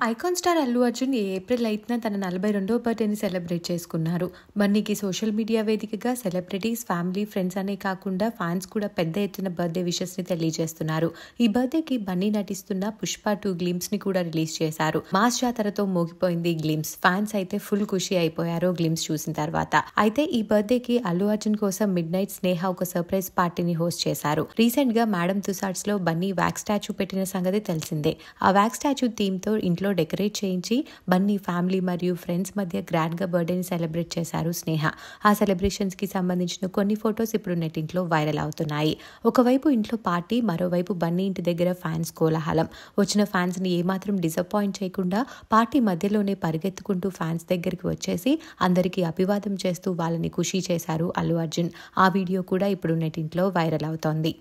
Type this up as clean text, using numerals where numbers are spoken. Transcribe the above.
Icon star Allu Arjun April 8న తన 42వ బర్త్డేని సెలబ్రేట్ చేసుకున్నారు. బన్నీకి సోషల్ మీడియా వేదికగా సెలబ్రిటీస్, ఫ్యామిలీ, ఫ్రెండ్స్ అనే కాకుండా ఫ్యాన్స్ కూడా పెద్ద ఎత్తున బర్త్డే విషెస్ ని తెలియజేస్తున్నారు. ఈ బర్త్డేకి బన్నీ నటిస్తున్న పుష్ప 2 గ్లిమ్స్ ని కూడా రిలీజ్ చేశారు. మాస్ జాతరతో మోగిపోయింది గ్లిమ్స్. ఫ్యాన్స్ అయితే ఫుల్ ఖుషి అయిపోయారు గ్లిమ్స్ చూసిన తర్వాత. అయితే ఈ బర్త్డేకి అల్లు అర్జున్ కోసం మిడ్ నైట్ స్నేహ ఒక సర్ప్రైజ్ పార్టీని హోస్ట్ చేశారు. రీసెంట్ గా మేడం తుసాడ్స్ లో బన్నీ వ్యాక్స్ స్టాచ్యూ పెట్టిన సంగతి తెలిసిందే. ఆ వ్యాక్స్ స్టాచ్యూ థీమ్ తో ఇంట్లో డెకరేట్ చేయించి బన్నీ ఫ్యామిలీ మరియు ఫ్రెండ్స్ మధ్య గ్రాండ్ గా బర్త్డేని సెలబ్రేట్ చేశారు స్నేహ. ఆ సెలబ్రేషన్స్ కి సంబంధించిన కొన్ని ఫొటోస్ ఇప్పుడు నెట్టింట్లో వైరల్ అవుతున్నాయి. ఒకవైపు ఇంట్లో పార్టీ, మరోవైపు బన్నీ ఇంటి దగ్గర ఫ్యాన్స్ కోలాహలం. వచ్చిన ఫ్యాన్స్ ని ఏమాత్రం డిసప్పాయింట్ చేయకుండా పార్టీ మధ్యలోనే పరిగెత్తుకుంటూ ఫ్యాన్స్ దగ్గరికి వచ్చేసి అందరికీ అభివాదం చేస్తూ వాళ్ళని ఖుషి చేశారు అల్లు అర్జున్. ఆ వీడియో కూడా ఇప్పుడు నెట్టింట్లో వైరల్ అవుతోంది.